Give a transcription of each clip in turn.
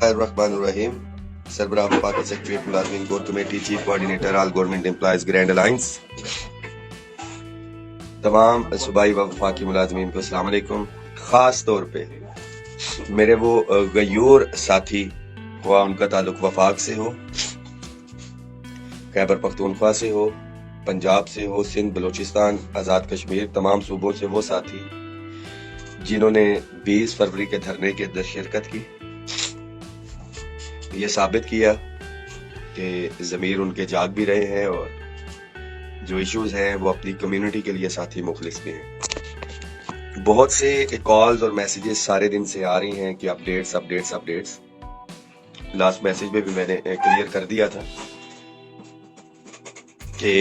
الرحمن الرحیم سربراہ وفاقی سیکریٹریٹ ملازمین کور کمیٹی چیف کوآرڈینیٹر آل گورنمنٹ امپلائیز گرینڈ الائنس، تمام صوبائی و وفاقی ملازمین کو السلام علیکم۔ خاص طور پہ میرے وہ غیور ساتھی، خواہ ان کا تعلق وفاق سے ہو، خیبر پختونخوا سے ہو، پنجاب سے ہو، سندھ، بلوچستان، آزاد کشمیر، تمام صوبوں سے وہ ساتھی جنہوں نے 20 فروری کے دھرنے کے اندر شرکت کی، یہ ثابت کیا کہ ضمیر ان کے جاگ بھی رہے ہیں اور جو ایشوز ہیں وہ اپنی کمیونٹی کے لیے ساتھی مخلص بھی ہیں۔ بہت سے کالز اور میسیجز سارے دن سے آ رہی ہیں کہ اپڈیٹس۔ لاسٹ میسیج میں بھی میں نے کلیئر کر دیا تھا کہ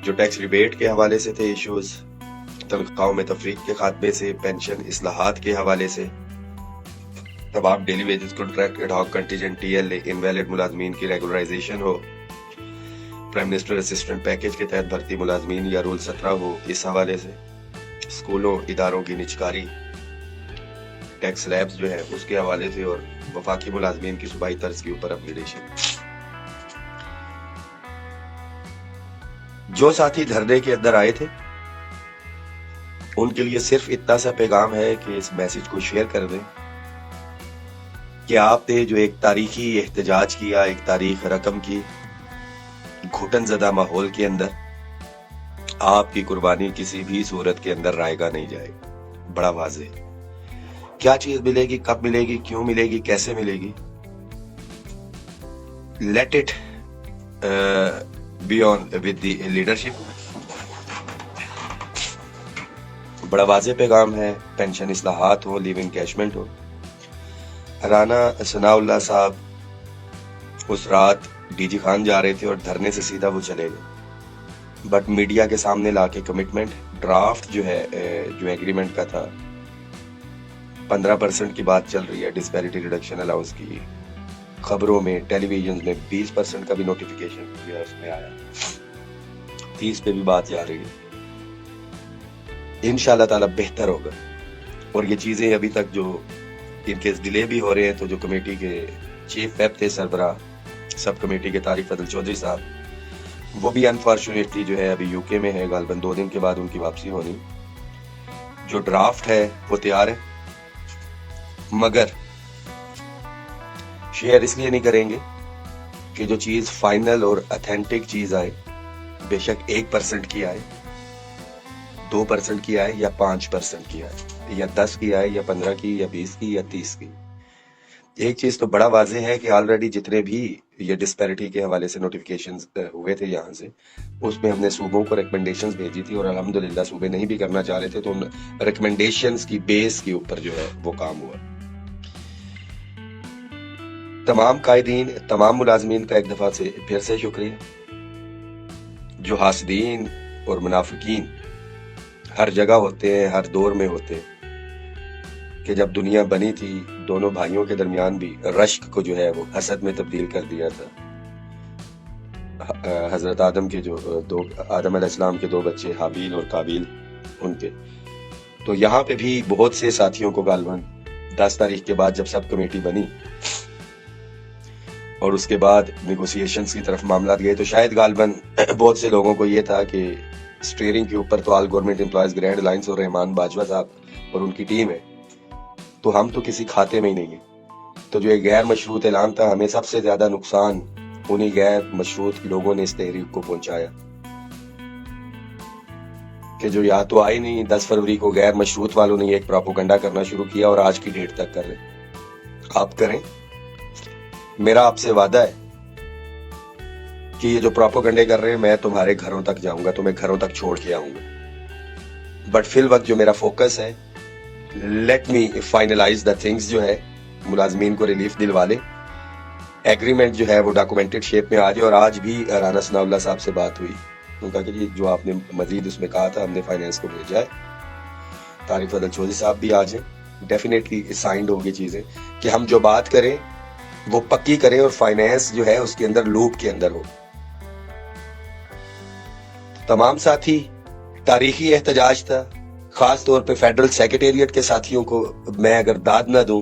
جو ٹیکس ریبیٹ کے حوالے سے تھے ایشوز، تنخواہوں میں تفریق کے خاتمے سے، پینشن اصلاحات کے حوالے سے، تمام daily wages contract ad hoc contingent T L invalid ملازمین کی ریگولرائزیشن ہو، پرائم منسٹر اسسٹنٹ پیکج کے تحت بھرتی ملازمین یا رول 17 ہو، اس حوالے سے اسکولوں اداروں کی نجکاری، ٹیکس لیبز جو ہے اس کے حوالے سے، اور وفاقی ملازمین کی صوبائی طرز کے اوپر اپگریڈیشن۔ جو ساتھی دھرنے کے اندر آئے تھے ان کے لیے صرف اتنا سا پیغام ہے کہ اس میسج کو شیئر کر دیں کہ آپ نے جو ایک تاریخی احتجاج کیا، ایک تاریخ رقم کی، گھٹن زدہ ماحول کے اندر، آپ کی قربانی کسی بھی صورت کے اندر رائے گا نہیں جائے گا۔ بڑا واضح کیا چیز ملے گی، کب ملے گی، کیوں ملے گی، کیسے ملے گی، let it be on with the leadership. بڑا واضح پیغام ہے، پینشن اصلاحات ہو، لیو انکیشمنٹ ہو۔ رانا ثناء اللہ صاحب اس رات ڈی جی خان جا رہے تھے اور دھرنے سے سیدھا وہ چلے گئے، بٹ میڈیا کے سامنے لا کے کمٹمنٹ ڈرافٹ جو ہے جو ایگریمنٹ کا تھا، 15% کی بات چل رہی ہے ڈسپیرٹی ریڈکشن الاؤنس کی، خبروں میں، ٹیلی ویژن میں 20% کا بھی نوٹیفیکیشن اس میں آیا، 30 پہ بھی بات جا رہی ہے۔ انشاءاللہ تعالی بہتر ہوگا، اور یہ چیزیں ابھی تک جو ان کیس ڈیلے بھی ہو رہے ہیں، تو جو کمیٹی کے چیف ویب تھے سربراہ سب کمیٹی کے طارق فضل چودھری صاحب، وہ بھی انفارچونیٹلی جو ہے ابھی یو کے میں ہے، غالباً 2 دن کے بعد ان کی واپسی ہونی۔ جو ڈرافٹ ہے وہ تیار ہے، مگر شیئر اس لیے نہیں کریں گے کہ جو چیز فائنل اور اتھینٹک چیز آئے، بے شک 1% کی آئے، 2% کی آئے یا 5% کی آئے، یا 10 کی آئے یا 15 کی یا 20 کی یا 30 کی۔ ایک چیز تو بڑا واضح ہے کہ آلریڈی جتنے بھی یہ ڈسپیرٹی کے حوالے سے نوٹیفیکیشنز ہوئے تھے یہاں سے، اس میں ہم نے صوبوں کو ریکمنڈیشنز بھیجی تھی، اور الحمدللہ صوبے نہیں بھی کرنا چاہ رہے تھے تو ان ریکمنڈیشنز کی بیس کے اوپر جو ہے وہ کام ہوا۔ تمام قائدین، تمام ملازمین کا ایک دفعہ سے پھر سے شکریہ۔ جو حاسدین اور منافقین ہر جگہ ہوتے ہیں، ہر دور میں ہوتے ہیں، کہ جب دنیا بنی تھی دونوں بھائیوں کے درمیان بھی رشک کو جو ہے وہ حسد میں تبدیل کر دیا تھا۔ حضرت آدم کے جو آدم علیہ السلام کے 2 بچے حابیل اور قابیل، ان کے تو یہاں پہ بھی بہت سے ساتھیوں کو غالباً 10 تاریخ کے بعد جب سب کمیٹی بنی اور اس کے بعد نیگوسیشنز کی طرف معاملات گئے، تو شاید غالباً بہت سے لوگوں کو یہ تھا کہ اسٹیئرنگ کے اوپر تو آل گورنمنٹ امپلائیز گرینڈ الائنس اور رحمان باجوہ صاحب اور ان کی ٹیم ہے، تو ہم تو کسی کھاتے میں ہی نہیں ہیں۔ تو جو ایک غیر مشروط اعلان تھا، ہمیں سب سے زیادہ نقصان انہی غیر مشروط لوگوں نے اس تحریک کو پہنچایا، کہ جو یا تو آئی نہیں، 10 فروری کو غیر مشروط والوں نے ایک پروپیگنڈا کرنا شروع کیا اور آج کی ڈیٹ تک کر رہے۔ آپ کریں، میرا آپ سے وعدہ ہے کہ یہ جو پروپیگنڈے کر رہے ہیں میں تمہارے گھروں تک جاؤں گا، تمہیں گھروں تک چھوڑ کے آؤں گا، بٹ فی الوقت جو میرا فوکس ہے، let me finalize the things, جو ہے ملازمین کو ریلیف دلوا لے، ایگریمنٹ جو ہے وہ ڈاکومنٹڈ شیپ میں آ جائے۔ اور آج بھی رانا ثناء اللہ صاحب سے بات ہوئی، ان کا کہ جی جو آپ نے مزید اس میں کہا تھا ہم نے فائنینس کو بھیجا ہے، طارق فضل چودھری صاحب بھی آ جائیں، ڈیفینیٹلی سائنڈ ہوگی چیزیں کہ ہم جو بات کریں وہ پکی کریں، اور فائنینس جو ہے اس کے اندر لوپ کے اندر ہو۔ تمام ساتھی، تاریخی احتجاج تھا، خاص طور پہ فیڈرل سیکریٹریٹ کے ساتھیوں کو میں اگر داد نہ دوں